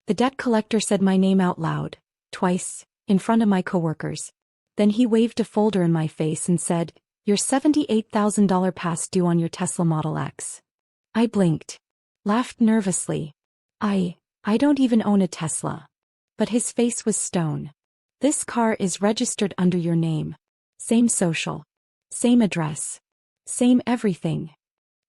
The debt collector said my name out loud, twice, in front of my coworkers. Then he waved a folder in my face and said, "Your $78,000 past due on your Tesla Model X." I blinked. Laughed nervously. I don't even own a Tesla. But his face was stone. "This car is registered under your name. Same social. Same address. Same everything."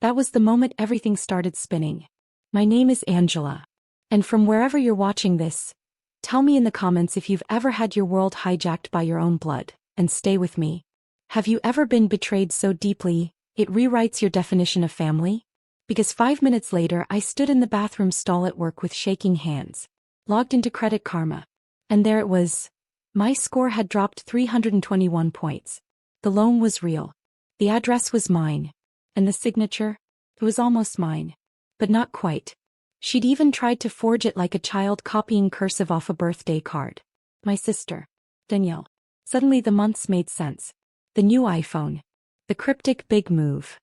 That was the moment everything started spinning. My name is Angela. And from wherever you're watching this, tell me in the comments if you've ever had your world hijacked by your own blood, and stay with me. Have you ever been betrayed so deeply, it rewrites your definition of family? Because 5 minutes later I stood in the bathroom stall at work with shaking hands, logged into Credit Karma. And there it was. My score had dropped 321 points. The loan was real. The address was mine. And the signature? It was almost mine. But not quite. She'd even tried to forge it like a child copying cursive off a birthday card. My sister, Danielle. Suddenly the months made sense. The new iPhone. The cryptic big move.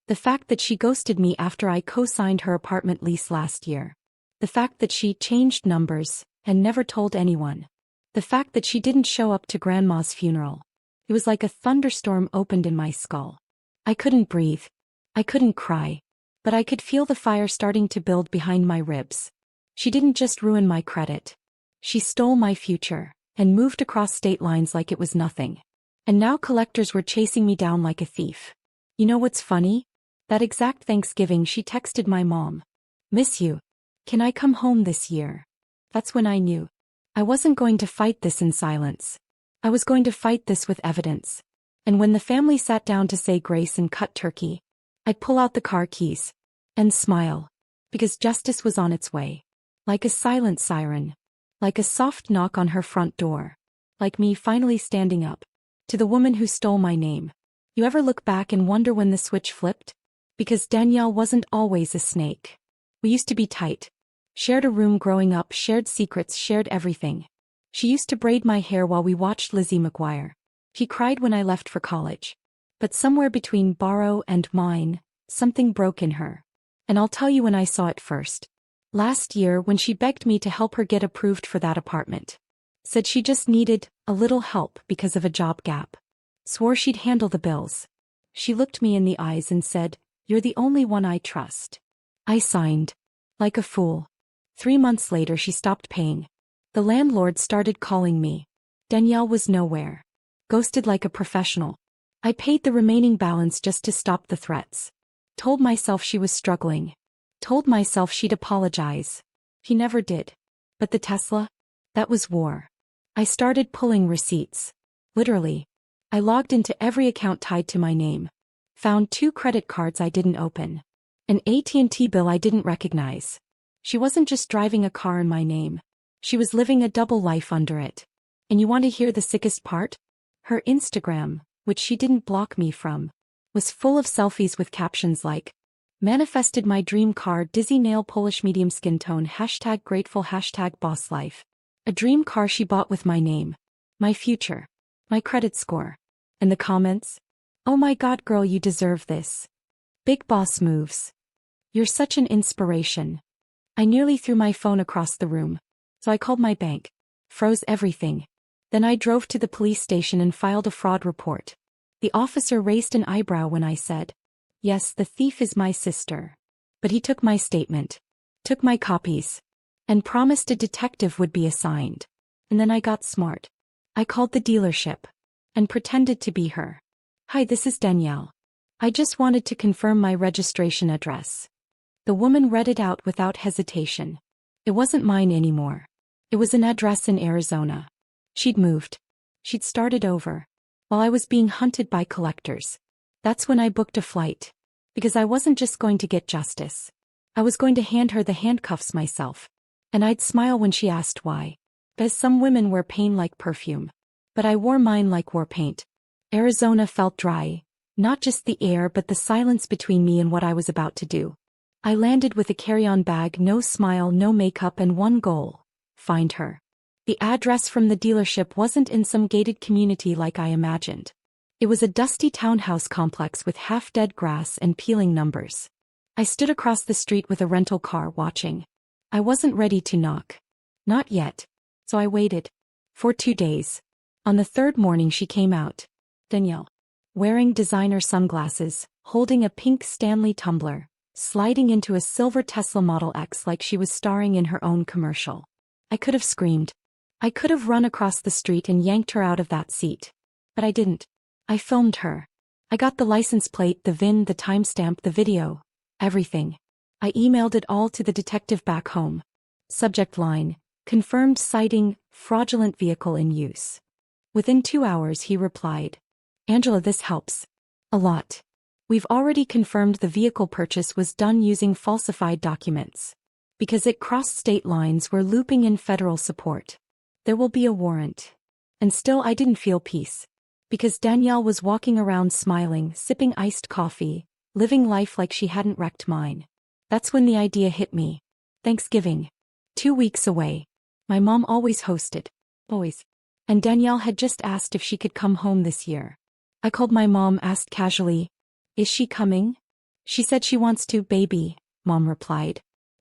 The fact that she ghosted me after I co-signed her apartment lease last year. The fact that she changed numbers and never told anyone. The fact that she didn't show up to Grandma's funeral. It was like a thunderstorm opened in my skull. I couldn't breathe. I couldn't cry. But I could feel the fire starting to build behind my ribs. She didn't just ruin my credit. She stole my future, and moved across state lines like it was nothing. And now collectors were chasing me down like a thief. You know what's funny? That exact Thanksgiving she texted my mom. "Miss you. Can I come home this year?" That's when I knew. I wasn't going to fight this in silence. I was going to fight this with evidence. And when the family sat down to say grace and cut turkey, I'd pull out the car keys. And smile. Because justice was on its way. Like a silent siren. Like a soft knock on her front door. Like me finally standing up. To the woman who stole my name. You ever look back and wonder when the switch flipped? Because Danielle wasn't always a snake. We used to be tight. Shared a room growing up, shared secrets, shared everything. She used to braid my hair while we watched Lizzie McGuire. She cried when I left for college. But somewhere between borrow and mine, something broke in her. And I'll tell you when I saw it first. Last year when she begged me to help her get approved for that apartment. Said she just needed a little help because of a job gap. Swore she'd handle the bills. She looked me in the eyes and said, "You're the only one I trust." I signed. Like a fool. 3 months later she stopped paying. The landlord started calling me. Danielle was nowhere. Ghosted like a professional. I paid the remaining balance just to stop the threats. Told myself she was struggling. Told myself she'd apologize. He never did. But the Tesla? That was war. I started pulling receipts. Literally. I logged into every account tied to my name. Found 2 credit cards I didn't open. An AT&T bill I didn't recognize. She wasn't just driving a car in my name. She was living a double life under it. And you want to hear the sickest part? Her Instagram, which she didn't block me from, was full of selfies with captions like, "Manifested my dream car, dizzy nail, Polish medium skin tone, #grateful, #boss life." A dream car she bought with my name. My future. My credit score. And the comments? "Oh my God girl, you deserve this. Big boss moves. You're such an inspiration." I nearly threw my phone across the room. So I called my bank. Froze everything. Then I drove to the police station and filed a fraud report. The officer raised an eyebrow when I said, "Yes, the thief is my sister." But he took my statement. Took my copies. And promised a detective would be assigned. And then I got smart. I called the dealership. And pretended to be her. "Hi, this is Danielle. I just wanted to confirm my registration address." The woman read it out without hesitation. It wasn't mine anymore. It was an address in Arizona. She'd moved. She'd started over. While I was being hunted by collectors. That's when I booked a flight. Because I wasn't just going to get justice. I was going to hand her the handcuffs myself. And I'd smile when she asked why. Because some women wear pain like perfume. But I wore mine like war paint. Arizona felt dry. Not just the air but the silence between me and what I was about to do. I landed with a carry-on bag, no smile, no makeup, and one goal. Find her. The address from the dealership wasn't in some gated community like I imagined. It was a dusty townhouse complex with half-dead grass and peeling numbers. I stood across the street with a rental car watching. I wasn't ready to knock. Not yet. So I waited. For 2 days. On the third morning she came out. Danielle. Wearing designer sunglasses, holding a pink Stanley tumbler, sliding into a silver Tesla Model X like she was starring in her own commercial. I could have screamed. I could have run across the street and yanked her out of that seat. But I didn't. I filmed her. I got the license plate, the VIN, the timestamp, the video. Everything. I emailed it all to the detective back home. Subject line: confirmed sighting, fraudulent vehicle in use. Within 2 hours he replied. Angela, this helps. A lot. We've already confirmed the vehicle purchase was done using falsified documents. Because it crossed state lines, we're looping in federal support. There will be a warrant. And still I didn't feel peace. Because Danielle was walking around smiling, sipping iced coffee, living life like she hadn't wrecked mine. That's when the idea hit me. Thanksgiving. 2 weeks away. My mom always hosted. Always. And Danielle had just asked if she could come home this year. I called my mom, asked casually, is she coming? She said she wants to, baby, Mom replied.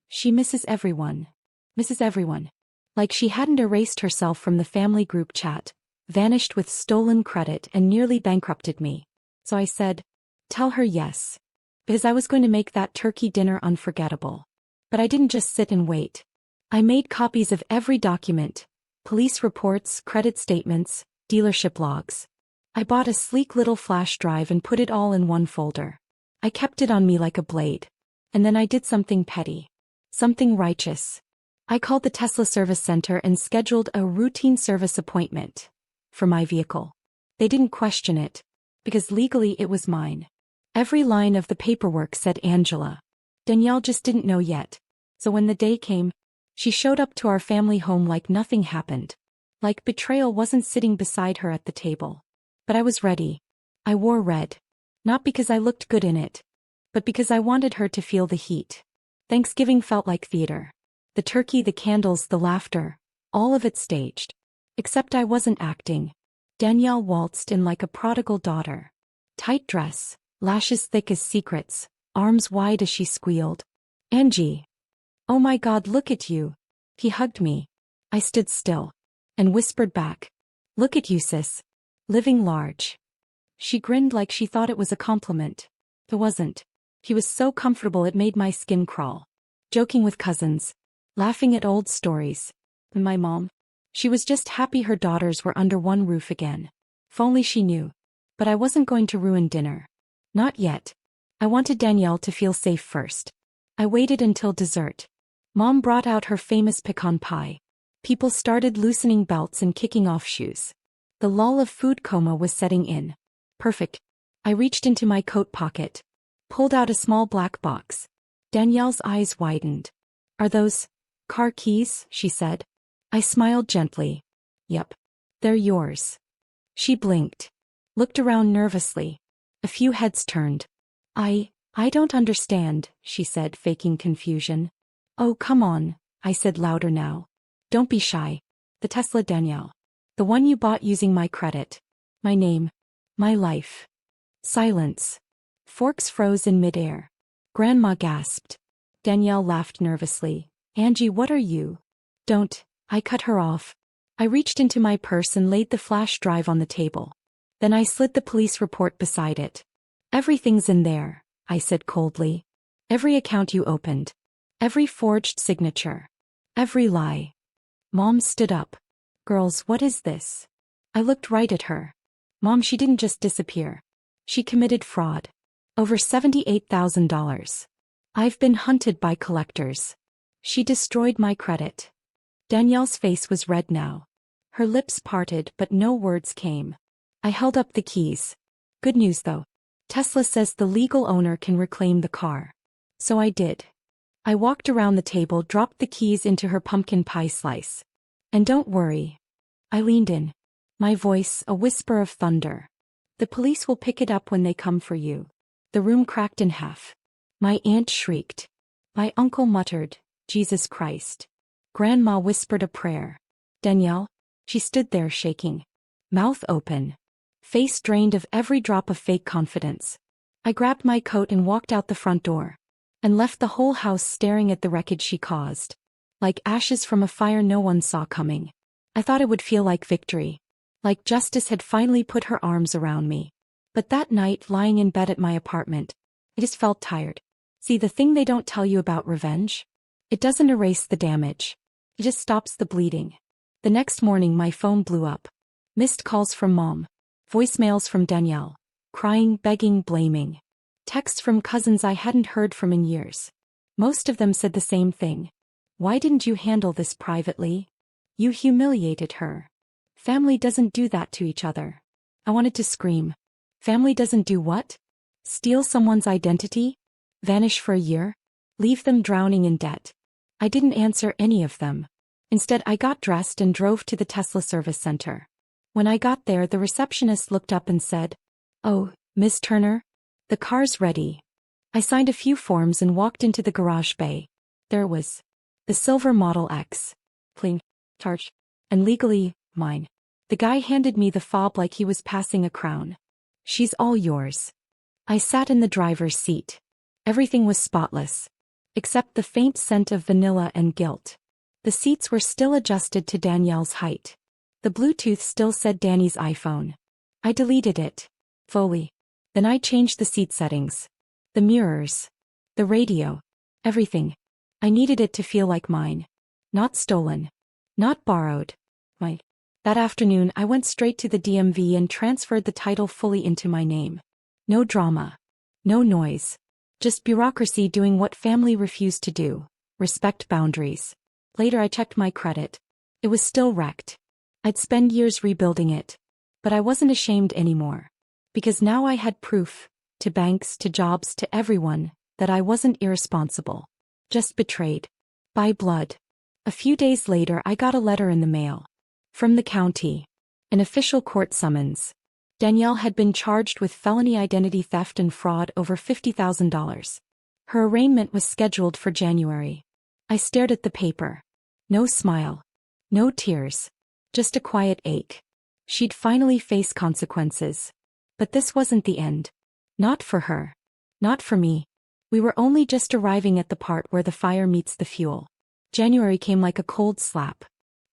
She misses everyone. Misses everyone. Like she hadn't erased herself from the family group chat, vanished with stolen credit and nearly bankrupted me. So I said, tell her yes. Because I was going to make that turkey dinner unforgettable. But I didn't just sit and wait. I made copies of every document, police reports, credit statements, dealership logs. I bought a sleek little flash drive and put it all in one folder. I kept it on me like a blade. And then I did something petty. Something righteous. I called the Tesla service center and scheduled a routine service appointment. For my vehicle. They didn't question it. Because legally it was mine. Every line of the paperwork said Angela. Danielle just didn't know yet. So when the day came, she showed up to our family home like nothing happened. Like Betrayal wasn't sitting beside her at the table. But I was ready. I wore red. Not because I looked good in it. But because I wanted her to feel the heat. Thanksgiving felt like theater. The turkey, the candles, the laughter. All of it staged. Except I wasn't acting. Danielle waltzed in like a prodigal daughter. Tight dress, lashes thick as secrets, arms wide as she squealed. Angie. Oh my God, look at you. He hugged me. I stood still. And whispered back. Look at you, sis. Living large. She grinned like she thought it was a compliment. It wasn't. He was so comfortable it made my skin crawl. Joking with cousins. Laughing at old stories. And my mom? She was just happy her daughters were under one roof again. If only she knew. But I wasn't going to ruin dinner. Not yet. I wanted Danielle to feel safe first. I waited until dessert. Mom brought out her famous pecan pie. People started loosening belts and kicking off shoes. The lull of food coma was setting in. Perfect. I reached into my coat pocket. Pulled out a small black box. Danielle's eyes widened. Are those car keys? She said. I smiled gently. Yep. They're yours. She blinked. Looked around nervously. A few heads turned. I don't understand, she said, faking confusion. Oh, come on, I said louder now. Don't be shy. The Tesla, Danielle. The one you bought using my credit. My name. My life. Silence. Forks froze in midair. Grandma gasped. Danielle laughed nervously. Angie, what are you? Don't. I cut her off. I reached into my purse and laid the flash drive on the table. Then I slid the police report beside it. Everything's in there, I said coldly. Every account you opened. Every forged signature. Every lie. Mom stood up. Girls, what is this? I looked right at her. Mom, she didn't just disappear. She committed fraud. Over $78,000. I've been hunted by collectors. She destroyed my credit. Danielle's face was red now. Her lips parted but no words came. I held up the keys. Good news though. Tesla says the legal owner can reclaim the car. So I did. I walked around the table, dropped the keys into her pumpkin pie slice. And don't worry. I leaned in. My voice a whisper of thunder. The police will pick it up when they come for you. The room cracked in half. My aunt shrieked. My uncle muttered, Jesus Christ. Grandma whispered a prayer. Danielle? She stood there shaking. Mouth open. Face drained of every drop of fake confidence. I grabbed my coat and walked out the front door. And left the whole house staring at the wreckage she caused. Like ashes from a fire no one saw coming. I thought it would feel like victory. Like justice had finally put her arms around me. But that night, lying in bed at my apartment, I just felt tired. See, the thing they don't tell you about revenge? It doesn't erase the damage. It just stops the bleeding. The next morning my phone blew up. Missed calls from Mom. Voicemails from Danielle. Crying, begging, blaming. Texts from cousins I hadn't heard from in years. Most of them said the same thing. Why didn't you handle this privately? You humiliated her. Family doesn't do that to each other. I wanted to scream. Family doesn't do what? Steal someone's identity? Vanish for a year? Leave them drowning in debt? I didn't answer any of them. Instead, I got dressed and drove to the Tesla service center. When I got there, the receptionist looked up and said, "Oh, Miss Turner? The car's ready." I signed a few forms and walked into the garage bay. There it was. The silver Model X. Clean, charged, and legally mine. The guy handed me the fob like he was passing a crown. "She's all yours." I sat in the driver's seat. Everything was spotless. Except the faint scent of vanilla and guilt. The seats were still adjusted to Danielle's height. The Bluetooth still said Danny's iPhone. I deleted it. Fully. Then I changed the seat settings. The mirrors. The radio. Everything. I needed it to feel like mine. Not stolen. Not borrowed. Mine. That afternoon I went straight to the DMV and transferred the title fully into my name. No drama. No noise. Just bureaucracy doing what family refused to do. Respect boundaries. Later I checked my credit. It was still wrecked. I'd spend years rebuilding it. But I wasn't ashamed anymore. Because now I had proof, to banks, to jobs, to everyone, that I wasn't irresponsible. Just betrayed. By blood. A few days later I got a letter in the mail. From the county. An official court summons. Danielle had been charged with felony identity theft and fraud over $50,000. Her arraignment was scheduled for January. I stared at the paper. No smile. No tears. Just a quiet ache. She'd finally face consequences. But this wasn't the end. Not for her. Not for me. We were only just arriving at the part where the fire meets the fuel. January came like a cold slap.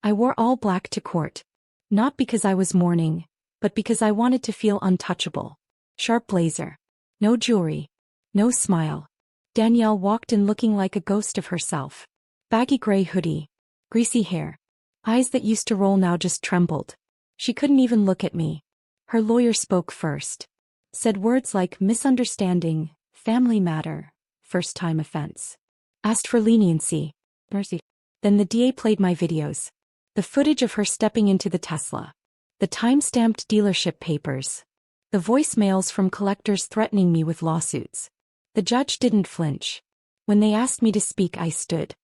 I wore all black to court. Not because I was mourning, but because I wanted to feel untouchable. Sharp blazer. No jewelry. No smile. Danielle walked in looking like a ghost of herself. Baggy gray hoodie. Greasy hair. Eyes that used to roll now just trembled. She couldn't even look at me. Her lawyer spoke first. Said words like misunderstanding, family matter, first-time offense. Asked for leniency. Mercy. Then the DA played my videos. The footage of her stepping into the Tesla. The time-stamped dealership papers. The voicemails from collectors threatening me with lawsuits. The judge didn't flinch. When they asked me to speak, I stood.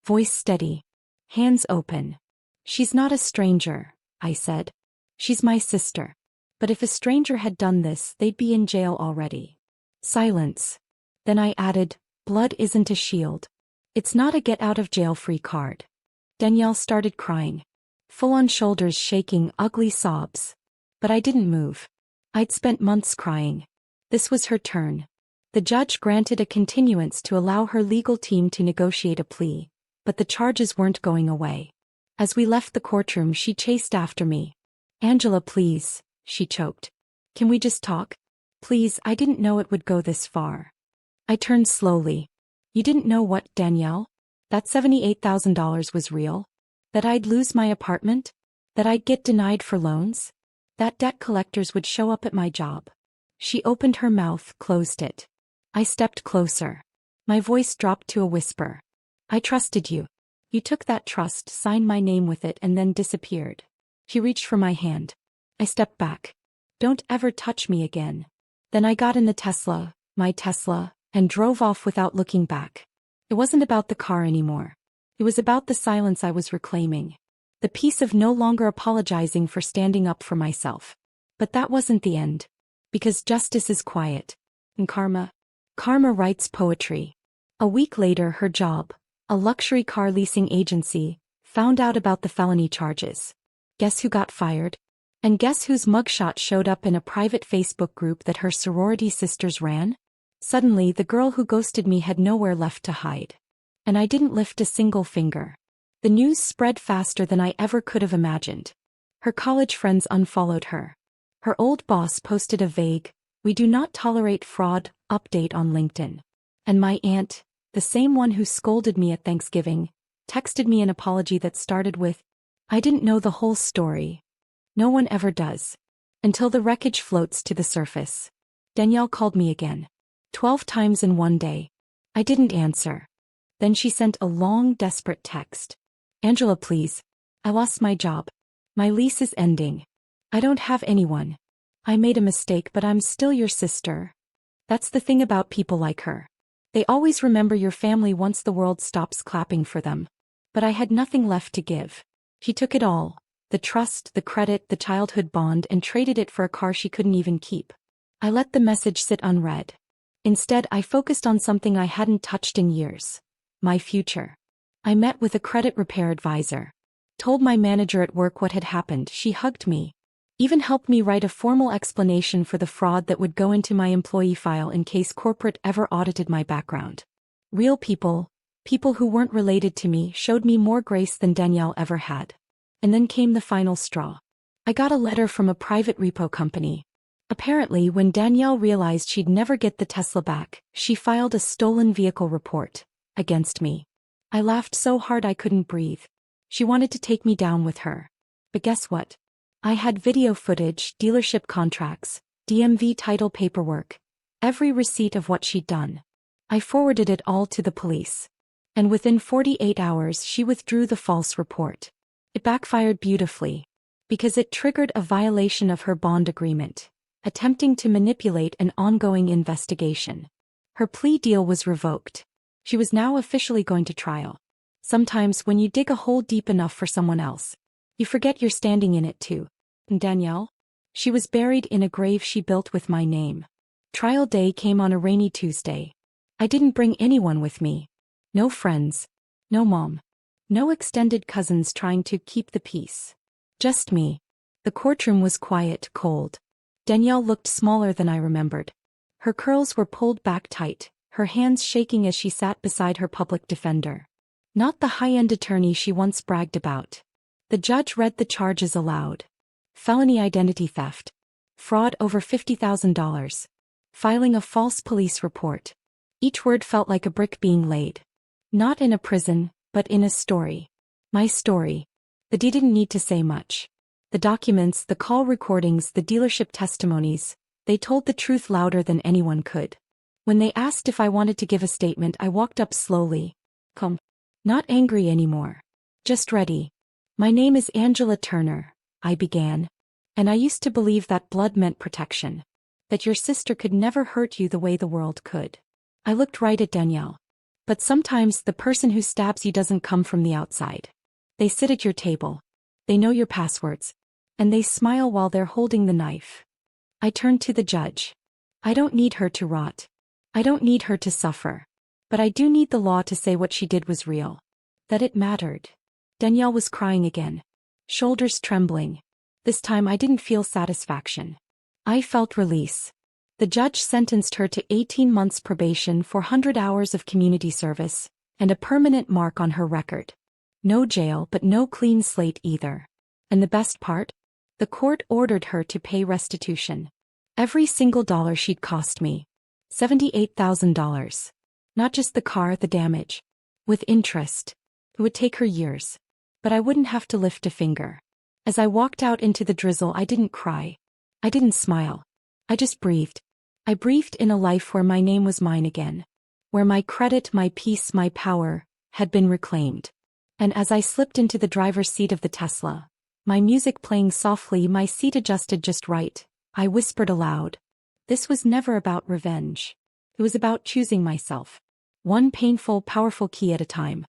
Voice steady. Hands open. "She's not a stranger," I said. "She's my sister. But if a stranger had done this, they'd be in jail already." Silence. Then I added, "Blood isn't a shield. It's not a get-out-of-jail-free card." Danielle started crying. Full-on shoulders shaking, ugly sobs. But I didn't move. I'd spent months crying. This was her turn. The judge granted a continuance to allow her legal team to negotiate a plea, but the charges weren't going away. As we left the courtroom, she chased after me. "Angela, please," she choked. "Can we just talk? Please, I didn't know it would go this far." I turned slowly. "You didn't know what, Danielle? That $78,000 was real? That I'd lose my apartment? That I'd get denied for loans? That debt collectors would show up at my job?" She opened her mouth, closed it. I stepped closer. My voice dropped to a whisper. "I trusted you. You took that trust, signed my name with it, and then disappeared." She reached for my hand. I stepped back. "Don't ever touch me again." Then I got in the Tesla, my Tesla, and drove off without looking back. It wasn't about the car anymore. It was about the silence I was reclaiming. The peace of no longer apologizing for standing up for myself. But that wasn't the end. Because justice is quiet. And karma writes poetry. A week later, her job, a luxury car leasing agency, found out about the felony charges. Guess who got fired? And guess whose mugshot showed up in a private Facebook group that her sorority sisters ran? Suddenly, the girl who ghosted me had nowhere left to hide. And I didn't lift a single finger. The news spread faster than I ever could have imagined. Her college friends unfollowed her. Her old boss posted a vague, "We do not tolerate fraud," update on LinkedIn. And my aunt, the same one who scolded me at Thanksgiving, texted me an apology that started with, "I didn't know the whole story." No one ever does. Until the wreckage floats to the surface. Danielle called me again. 12 times in one day. I didn't answer. Then she sent a long, desperate text. "Angela, please. I lost my job. My lease is ending. I don't have anyone. I made a mistake, but I'm still your sister." That's the thing about people like her. They always remember your family once the world stops clapping for them. But I had nothing left to give. She took it all. The trust, the credit, the childhood bond, and traded it for a car she couldn't even keep. I let the message sit unread. Instead, I focused on something I hadn't touched in years. My future. I met with a credit repair advisor. Told my manager at work what had happened. She hugged me. Even helped me write a formal explanation for the fraud that would go into my employee file in case corporate ever audited my background. Real people, people who weren't related to me, showed me more grace than Danielle ever had. And then came the final straw. I got a letter from a private repo company. Apparently, when Danielle realized she'd never get the Tesla back, she filed a stolen vehicle report against me. I laughed so hard I couldn't breathe. She wanted to take me down with her. But guess what? I had video footage, dealership contracts, DMV title paperwork, every receipt of what she'd done. I forwarded it all to the police. And within 48 hours she withdrew the false report. It backfired beautifully. Because it triggered a violation of her bond agreement, attempting to manipulate an ongoing investigation. Her plea deal was revoked. She was now officially going to trial. Sometimes when you dig a hole deep enough for someone else, you forget you're standing in it too. And Danielle? She was buried in a grave she built with my name. Trial day came on a rainy Tuesday. I didn't bring anyone with me. No friends. No mom. No extended cousins trying to keep the peace. Just me. The courtroom was quiet, cold. Danielle looked smaller than I remembered. Her curls were pulled back tight, her hands shaking as she sat beside her public defender. Not the high-end attorney she once bragged about. The judge read the charges aloud. Felony identity theft. Fraud over $50,000. Filing a false police report. Each word felt like a brick being laid. Not in a prison, but in a story. My story. The D didn't need to say much. The documents, the call recordings, the dealership testimonies, they told the truth louder than anyone could. When they asked if I wanted to give a statement, I walked up slowly. Calm. Not angry anymore. Just ready. "My name is Angela Turner," I began. "And I used to believe that blood meant protection. That your sister could never hurt you the way the world could." I looked right at Danielle. But sometimes the person who stabs you doesn't come from the outside. They sit at your table. They know your passwords. And they smile while they're holding the knife. I turned to the judge. I don't need her to rot. I don't need her to suffer. But I do need the law to say what she did was real. That it mattered. Danielle was crying again. Shoulders trembling. This time I didn't feel satisfaction. I felt release. The judge sentenced her to 18 months probation, 400 hours of community service, and a permanent mark on her record. No jail, but no clean slate either. And the best part? The court ordered her to pay restitution. Every single dollar she'd cost me. $78,000. Not just the car, the damage. With interest. It would take her years. But I wouldn't have to lift a finger. As I walked out into the drizzle, I didn't cry. I didn't smile. I just breathed. I breathed in a life where my name was mine again. Where my credit, my peace, my power, had been reclaimed. And as I slipped into the driver's seat of the Tesla, my music playing softly, my seat adjusted just right, I whispered aloud. This was never about revenge. It was about choosing myself. One painful, powerful key at a time.